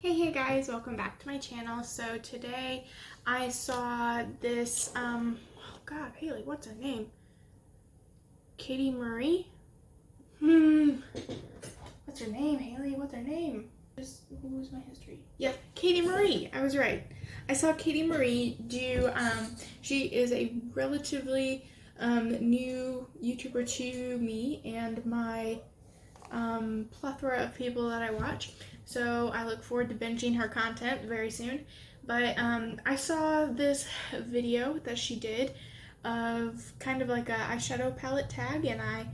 Hey guys, welcome back to my channel. So today I saw this, oh god, Haley, what's her name? Katie Marie? What's her name, Haley? What's her name? What was my history? Yeah, Katie Marie, I was right. I saw Katie Marie do, she is a relatively new YouTuber to me and my plethora of people that I watch. So I look forward to binging her content very soon. But I saw this video that she did of kind of like a eyeshadow palette tag, and I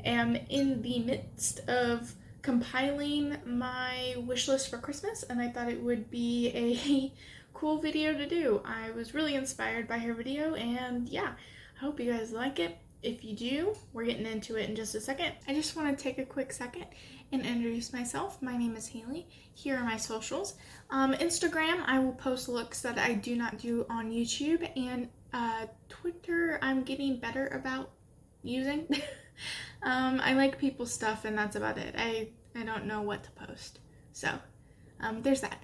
am in the midst of compiling my wish list for Christmas, and I thought it would be a cool video to do. I was really inspired by her video, and yeah, I hope you guys like it. If you do, we're getting into it in just a second. I just want to take a quick second and introduce myself. My name is Haley. Here are my socials. Instagram, I will post looks that I do not do on YouTube, and Twitter, I'm getting better about using. I like people's stuff, and that's about it. I don't know what to post. So, there's that.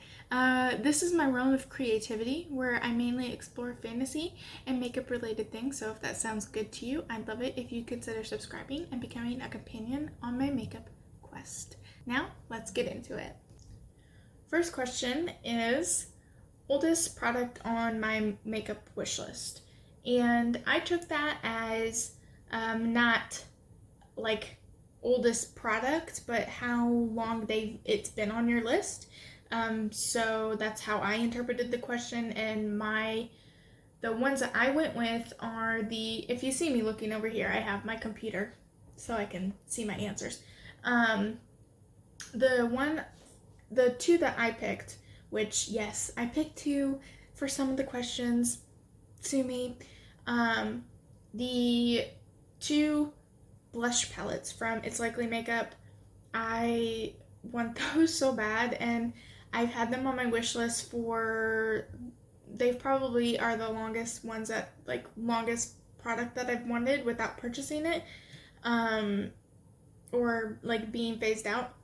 This is my realm of creativity where I mainly explore fantasy and makeup related things, so if that sounds good to you, I'd love it if you consider subscribing and becoming a companion on my makeup quest. Now, let's get into it. First question is oldest product on my makeup wish list, and I took that as not like oldest product, but how long it's been on your list. So that's how I interpreted the question, and the ones that I went with are if you see me looking over here, I have my computer so I can see my answers. The two that I picked, which yes, I picked two for some of the questions, sue me. The two blush palettes from It's Likely Makeup, I want those so bad, and I've had them on my wish list they probably are the longest ones longest product that I've wanted without purchasing it, or like being phased out.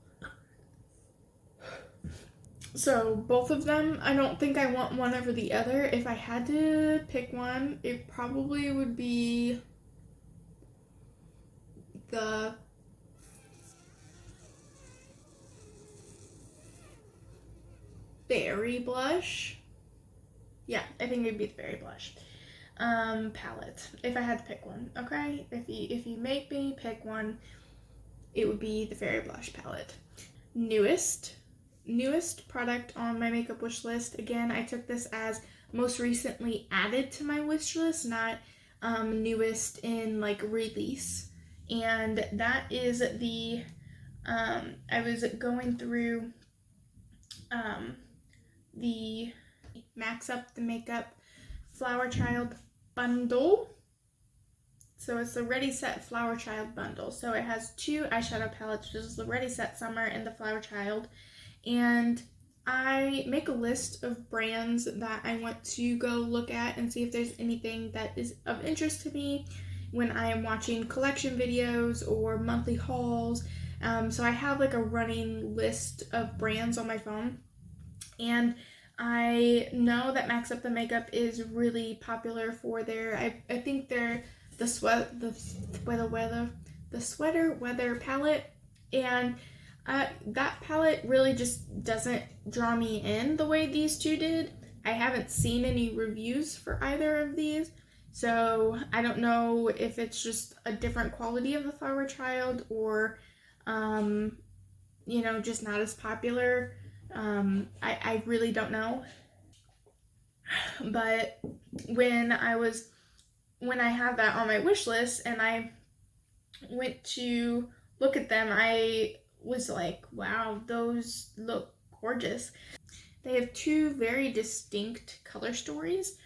So both of them, I don't think I want one over the other. If I had to pick one, it probably would be the berry blush. Yeah, I think it'd be the berry blush palette if I had to pick one. Okay, if you make me pick one, it would be the fairy blush palette. Newest product on my makeup wish list. Again, I took this as most recently added to my wish list, not newest in like release. And that is the I was going through the Max Up the Makeup Flower Child bundle. So it's the Ready Set Flower Child bundle. So it has two eyeshadow palettes, which is the Ready Set Summer and the Flower Child. And I make a list of brands that I want to go look at and see if there's anything that is of interest to me when I am watching collection videos or monthly hauls. So I have like a running list of brands on my phone, and I know that Max Up the Makeup is really popular for I think they're the sweater weather palette, and that palette really just doesn't draw me in the way these two did. I haven't seen any reviews for either of these, so I don't know if it's just a different quality of the Flower Child or just not as popular. I really don't know. But when I had that on my wish list and I went to look at them, I was like, wow, those look gorgeous. They have two very distinct color stories.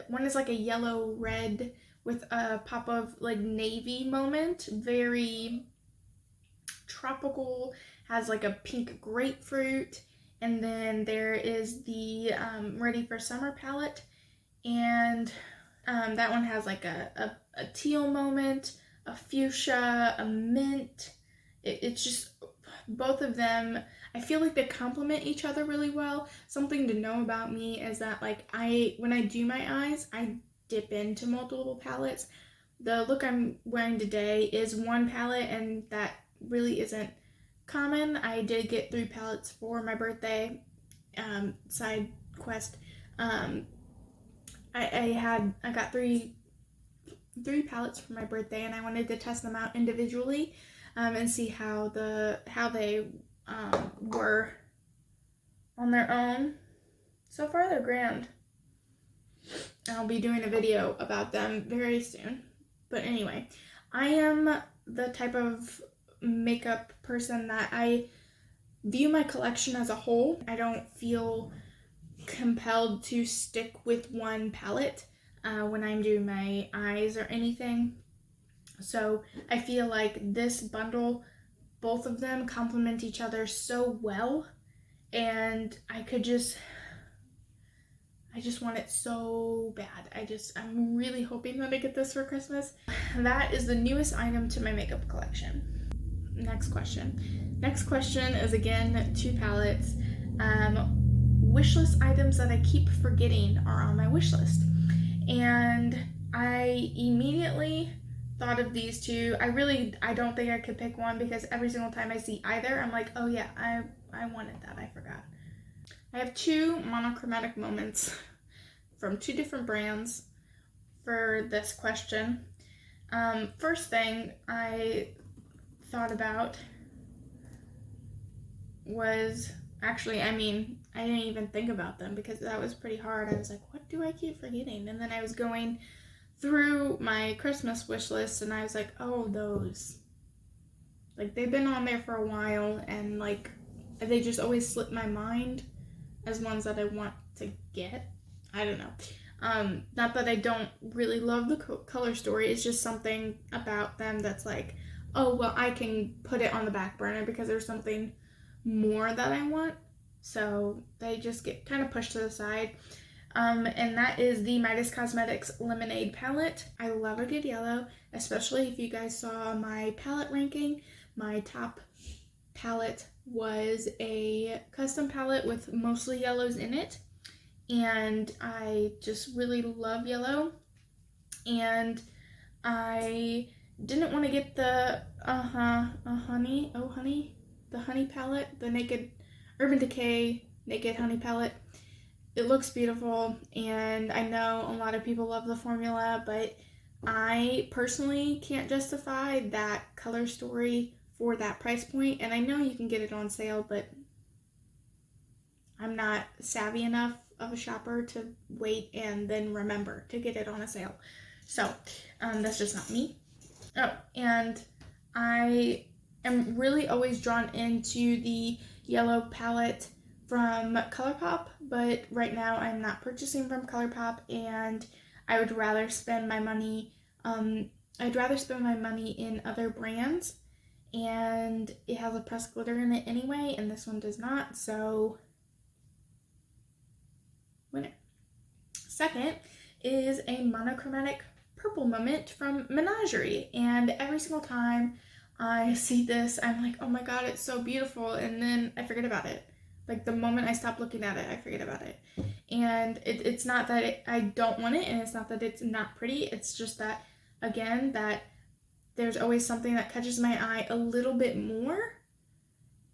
One is like a yellow red with a pop of like navy moment, very tropical, has like a pink grapefruit. And then there is the Ready for Summer palette, and that one has like a teal moment, a fuchsia, a mint. It's just Both of them, I feel like they complement each other really well. Something to know about me is that like when I do my eyes, I dip into multiple palettes. The look I'm wearing today is one palette, and that really isn't common. I did get 3 palettes for my birthday, side quest. I got three palettes for my birthday, and I wanted to test them out individually, and see how they were on their own. So far, they're grand. I'll be doing a video about them very soon. But anyway, I am the type of makeup person that I view my collection as a whole. I don't feel compelled to stick with one palette when I'm doing my eyes or anything. So I feel like this bundle, both of them complement each other so well, and I just want it so bad. I'm really hoping that I get this for Christmas. That is the newest item to my makeup collection. Next question. Next question is again 2 palettes. Wishlist items that I keep forgetting are on my wish list. And I immediately thought of these 2. I don't think I could pick one, because every single time I see either, I'm like, oh yeah, I wanted that, I forgot. I have 2 monochromatic moments from 2 different brands for this question. First thing I thought about was, actually, I didn't even think about them because that was pretty hard. I was like, what do I keep forgetting? And then I was going through my Christmas wish list, and I was like, oh, those. Like, they've been on there for a while, and like, they just always slip my mind as ones that I want to get. I don't know. Not that I don't really love the color story, it's just something about them that's like, oh, well, I can put it on the back burner because there's something more that I want. So they just get kind of pushed to the side. And that is the Midas Cosmetics Lemonade palette. I love a good yellow, especially if you guys saw my palette ranking. My top palette was a custom palette with mostly yellows in it, and I just really love yellow. And I didn't want to get the honey palette, the Naked Urban Decay Naked Honey palette. It looks beautiful, and I know a lot of people love the formula, but I personally can't justify that color story for that price point. And I know you can get it on sale, but I'm not savvy enough of a shopper to wait and then remember to get it on a sale. So that's just not me. Oh, and I am really always drawn into the yellow palette from ColourPop, but right now I'm not purchasing from ColourPop, and I would rather spend my money in other brands, and it has a pressed glitter in it anyway, and this one does not, so winner. Second is a monochromatic purple moment from Menagerie, and every single time I see this, I'm like, oh my god, it's so beautiful, and then I forget about it. Like, the moment I stop looking at it, I forget about it. And it's not that I don't want it, and it's not that it's not pretty. It's just that, again, that there's always something that catches my eye a little bit more,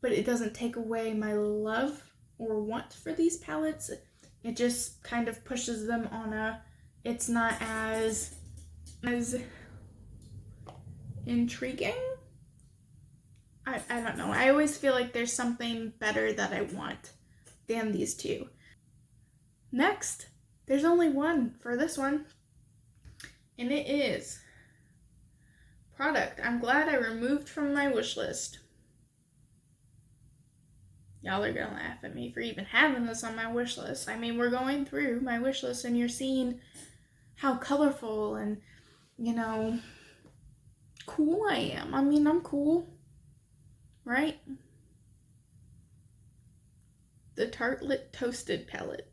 but it doesn't take away my love or want for these palettes. It just kind of pushes them on it's not as intriguing. I don't know. I always feel like there's something better that I want than these 2. Next, there's only one for this one, and it is product I'm glad I removed from my wish list. Y'all are gonna laugh at me for even having this on my wish list. I mean, we're going through my wish list and you're seeing how colorful and, cool I am. I mean, I'm cool. Right? The Tartlet Toasted palette.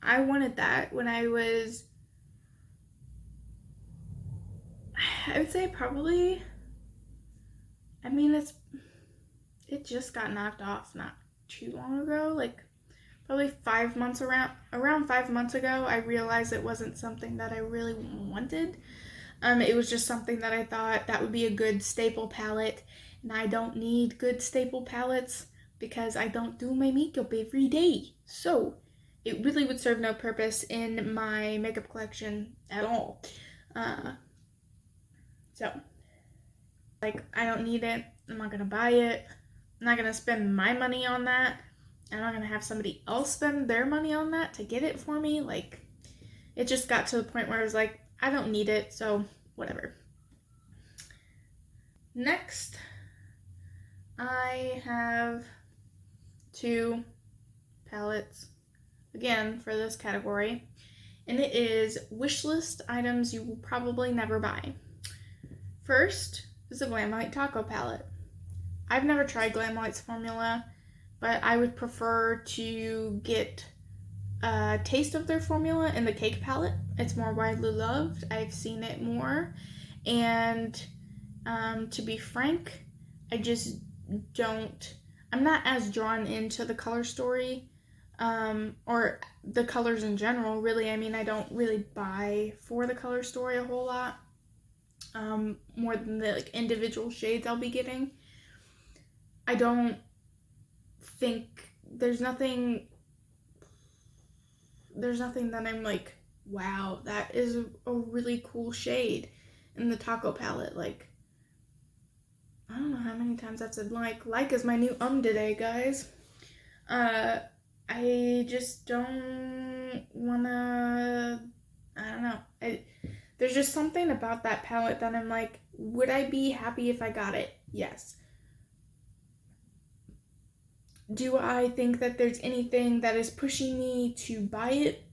I wanted that when I would say probably, it's it just got knocked off not too long ago, like probably 5 months around 5 months ago. I realized it wasn't something that I really wanted. It was just something that I thought that would be a good staple palette, and I don't need good staple palettes because I don't do my makeup every day. So it really would serve no purpose in my makeup collection at all. So, like, I don't need it. I'm not gonna buy it. I'm not gonna spend my money on that. I'm not gonna have somebody else spend their money on that to get it for me. Like, it just got to the point where I was like, I don't need it, so whatever. Next, I have 2 palettes, again, for this category, and it is wishlist items you will probably never buy. First is the Glamlite Taco Palette. I've never tried Glamlite's formula, but I would prefer to get a taste of their formula in the cake palette. It's more widely loved. I've seen it more, and to be frank, I'm not as drawn into the color story, or the colors in general, really. I mean, I don't really buy for the color story a whole lot, more than the like individual shades I'll be getting. I don't think there's nothing that I'm like, wow, that is a really cool shade in the Taco Palette. Like, I don't know how many times I've said like is my new today, guys. I just don't wanna, I don't know. There's just something about that palette that I'm like, would I be happy if I got it? Yes. Do I think that there's anything that is pushing me to buy it?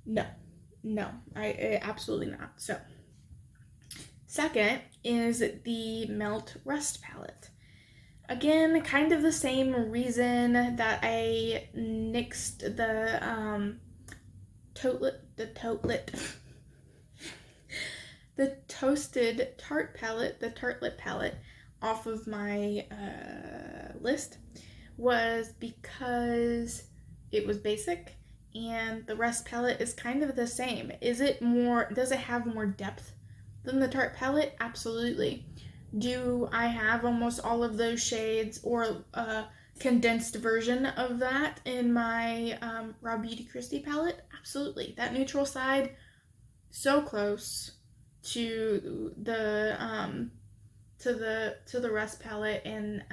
No, I absolutely not. So, second is the Melt Rust palette. Again, kind of the same reason that I nixed the the Toasted Tart palette, the Tartlet palette, off of my list, was because it was basic, and the Rust palette is kind of the same. Does it have more depth than the Tarte palette? Absolutely. Do I have almost all of those shades, or a condensed version of that, in my Raw Beauty Kristi palette? Absolutely. That neutral side, so close to the Rust palette, and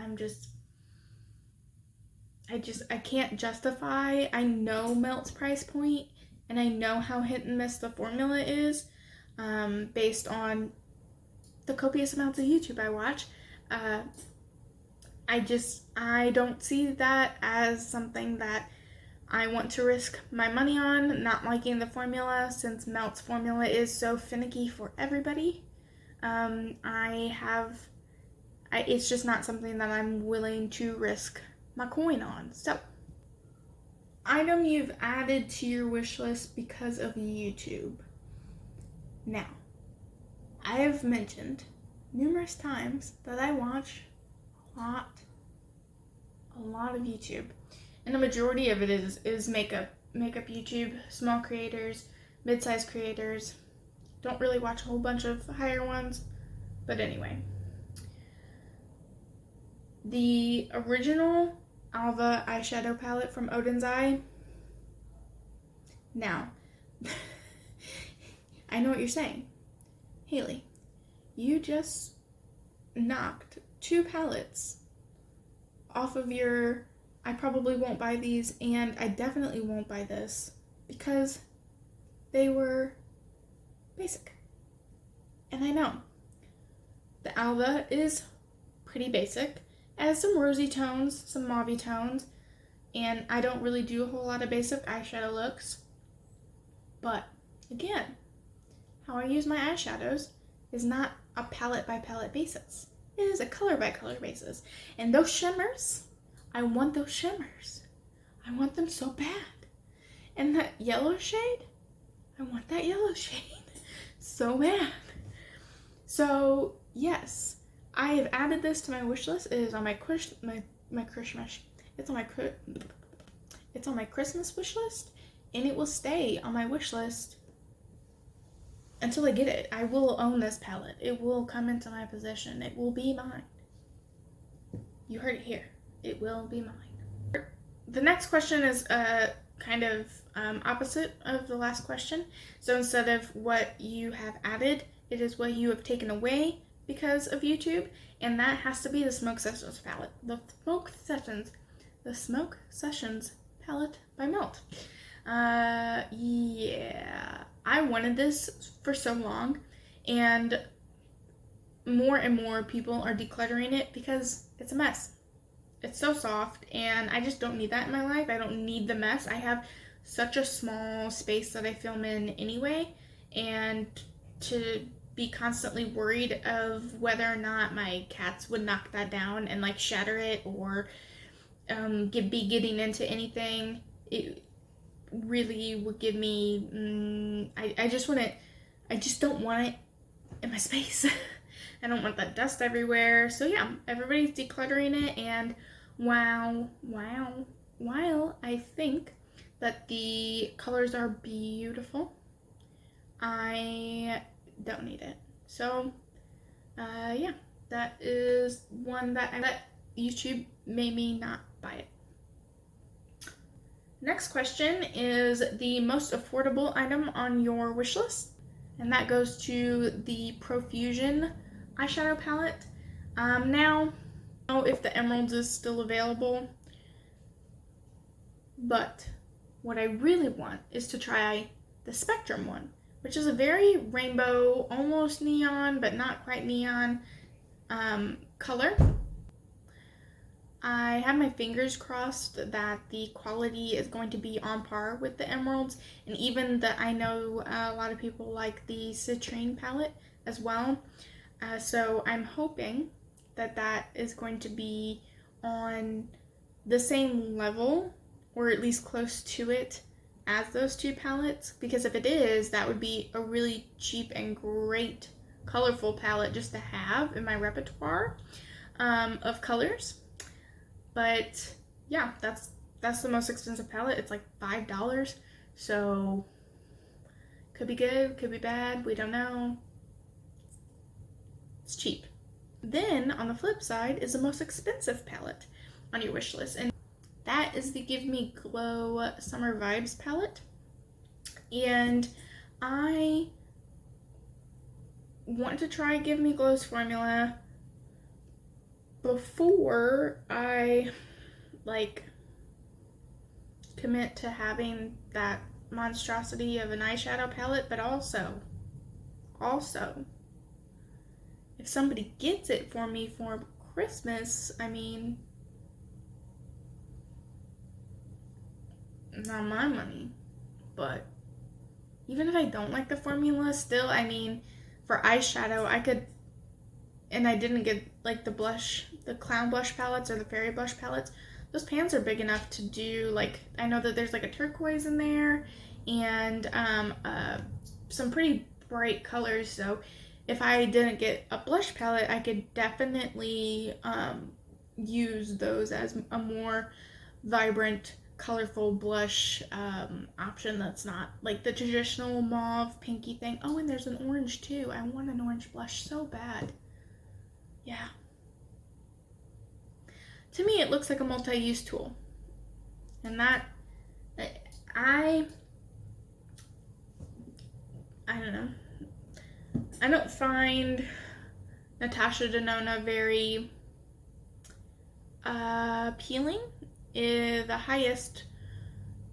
I can't justify. I know Melt's price point, and I know how hit and miss the formula is, based on the copious amounts of YouTube I watch. I don't see that as something that I want to risk my money on, not liking the formula, since Melt's formula is so finicky for everybody. It's just not something that I'm willing to risk my coin on. So, item you've added to your wish list because of YouTube. Now, I have mentioned numerous times that I watch a lot of YouTube, and the majority of it is makeup YouTube, small creators, mid-sized creators. Don't really watch a whole bunch of higher ones, but anyway. The original Alva eyeshadow palette from Odin's Eye. Now, I know what you're saying. Haley, you just knocked 2 palettes off of your, I probably won't buy these, and I definitely won't buy this, because they were basic. And I know. The Alva is pretty basic. It has some rosy tones, some mauvey tones, and I don't really do a whole lot of basic eyeshadow looks. But, again, how I use my eyeshadows is not a palette by palette basis. It is a color by color basis. And those shimmers, I want those shimmers. I want them so bad. And that yellow shade, I want that yellow shade so bad. So, yes, I have added this to my wish list. It is on my Christmas. It's on my Christmas wish list, and it will stay on my wish list until I get it. I will own this palette. It will come into my possession. It will be mine. You heard it here. It will be mine. The next question is kind of opposite of the last question. So instead of what you have added, it is what you have taken away because of YouTube, and that has to be the Smoke Sessions palette. The Smoke Sessions palette by Melt. Yeah, I wanted this for so long, and more people are decluttering it because it's a mess. It's so soft, and I just don't need that in my life. I don't need the mess. I have such a small space that I film in anyway, and to be constantly worried of whether or not my cats would knock that down and like shatter it or be getting into anything, it really would give me I just don't want it in my space. I don't want that dust everywhere. So yeah, everybody's decluttering it, and while I think that the colors are beautiful, I don't need it. So yeah, that is one that YouTube made me not buy it. Next question is the most affordable item on your wish list, and that goes to the Profusion eyeshadow palette. Now, I don't know if the Emeralds is still available, but what I really want is to try the Spectrum one, which is a very rainbow, almost neon, but not quite neon color. I have my fingers crossed that the quality is going to be on par with the Emeralds, and even that I know a lot of people like the Citrine palette as well. So I'm hoping that that is going to be on the same level, or at least close to it, as those two palettes, because if it is, that would be a really cheap and great colorful palette just to have in my repertoire of colors. But yeah, that's the most expensive palette. It's like $5, so could be good, could be bad, we don't know. It's cheap. Then on the flip side is the most expensive palette on your wish list, and that is the Give Me Glow Summer Vibes palette. And I want to try Give Me Glow's formula before I like commit to having that monstrosity of an eyeshadow palette, but also if somebody gets it for me for Christmas, I mean, not my money, but even if I don't like the formula, still, I mean, for eyeshadow, I could, and I didn't get like the clown blush palettes or the fairy blush palettes, those pans are big enough to do, like, I know that there's like a turquoise in there, and some pretty bright colors, so if I didn't get a blush palette, I could definitely use those as a more vibrant, colorful blush option that's not like the traditional mauve pinky thing. Oh, and there's an orange too. I want an orange blush so bad. Yeah. To me, it looks like a multi-use tool. And that, I don't know. I don't find Natasha Denona very appealing. The highest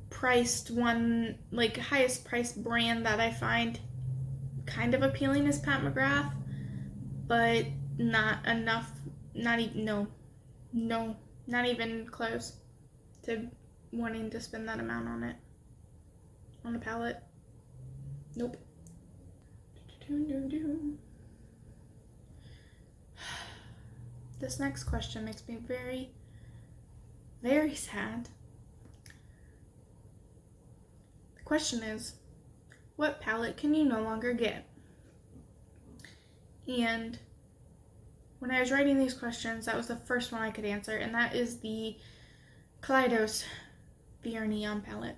priced one, like highest priced brand that I find kind of appealing is Pat McGrath, but not enough, not even close to wanting to spend that amount on it, on a palette. Nope. This next question makes me very, very sad. The question is, what palette can you no longer get? And when I was writing these questions, that was the first one I could answer, and that is the Kaleidos VR Neon palette.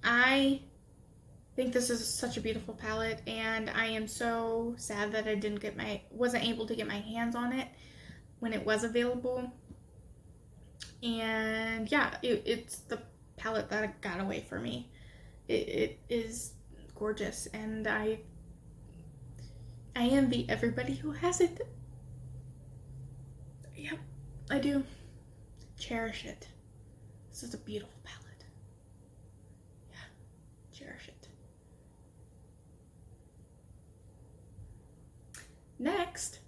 I think this is such a beautiful palette, and I am so sad that I wasn't able to get my hands on it when it was available. And yeah, it's the palette that got away from me. It is gorgeous, and I envy everybody who has it. Yep, I do. Cherish it. This is a beautiful palette. Yeah, cherish it. Next,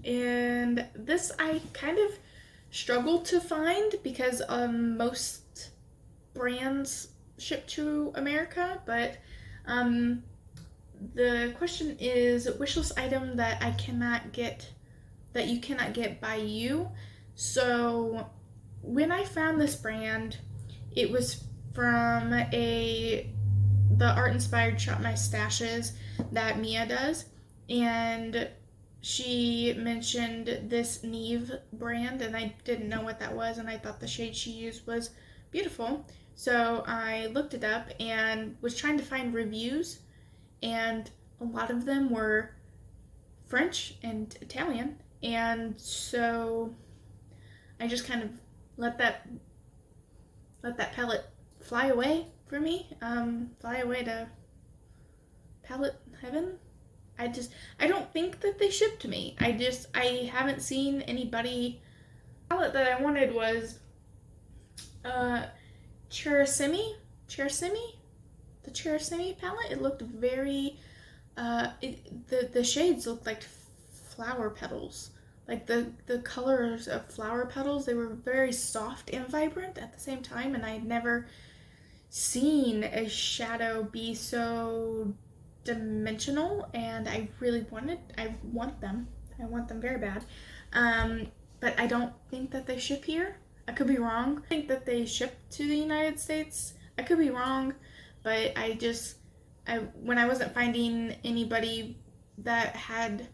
and this I kind of struggled to find because most brands ship to America, but the question is wishlist item that I cannot get, that you cannot get by you. So when I found this brand, it was from the art inspired Shop My Stashes that Mia does, and she mentioned this Neve brand, and I didn't know what that was, and I thought the shade she used was beautiful. So I looked it up and was trying to find reviews, and a lot of them were French and Italian, and so I just kind of let that palette fly away for me, fly away to palette heaven. I don't think that they shipped to me. I haven't seen anybody. The palette that I wanted was Cherasimi, the Cherasimi palette. It looked very, the shades looked like flower petals. Like the colors of flower petals, they were very soft and vibrant at the same time, and I had never seen a shadow be so dimensional, and I want them very bad, but I don't think that they ship here. I could be wrong. I think that they ship to the United States. I could be wrong, but when I wasn't finding anybody that had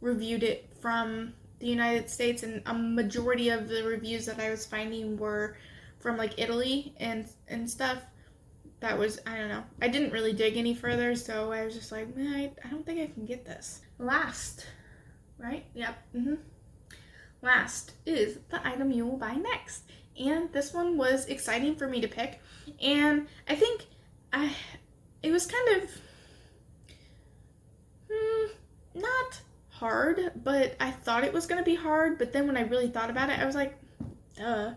reviewed it from the United States, and a majority of the reviews that I was finding were from like Italy and stuff, that was, I don't know. I didn't really dig any further, so I was just like, I don't think I can get this. Last, right? Yep. Last is the item you will buy next. And this one was exciting for me to pick. And I think it was kind of, not hard, but I thought it was going to be hard. But then when I really thought about it, I was like, duh.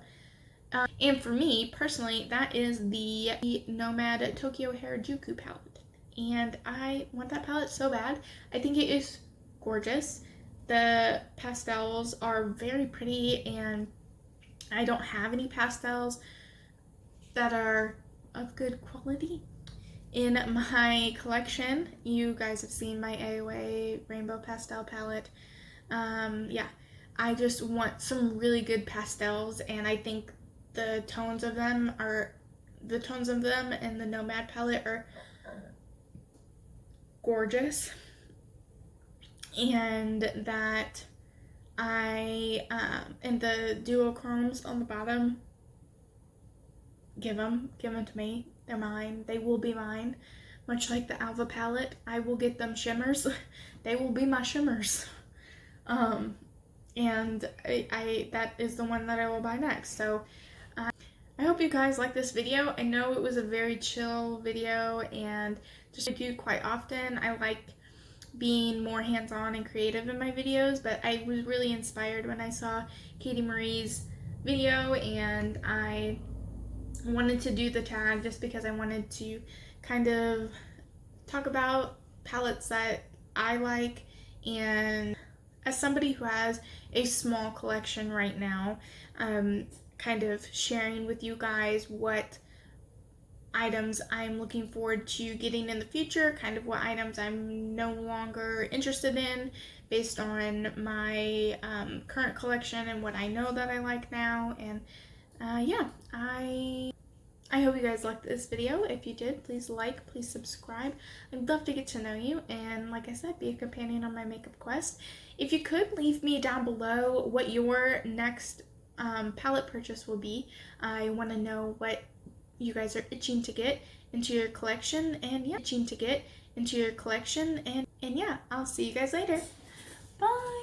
And for me, personally, that is the Nomad Tokyo Harajuku palette. And I want that palette so bad. I think it is gorgeous. The pastels are very pretty, and I don't have any pastels that are of good quality in my collection. You guys have seen my AOA Rainbow Pastel palette. Yeah, I just want some really good pastels, and I think the tones of them in the Nomad palette are gorgeous, and that and the duochromes on the bottom, give them to me. They're mine. They will be mine. Much like the Alva palette, I will get them shimmers. They will be my shimmers. And that is the one that I will buy next. So I hope you guys like this video. I know it was a very chill video, and just like I do quite often, I like being more hands-on and creative in my videos, but I was really inspired when I saw Katie Marie's video, and I wanted to do the tag just because I wanted to kind of talk about palettes that I like, and as somebody who has a small collection right now, kind of sharing with you guys what items I'm looking forward to getting in the future, kind of what items I'm no longer interested in based on my current collection and what I know that I like now. And yeah, I I hope you guys liked this video. If you did, please like, please subscribe. I'd love to get to know you and, like I said, be a companion on my makeup quest. If you could, leave me down below what your next palette purchase will be. I want to know what you guys are itching to get into your collection, and yeah, I'll see you guys later. Bye!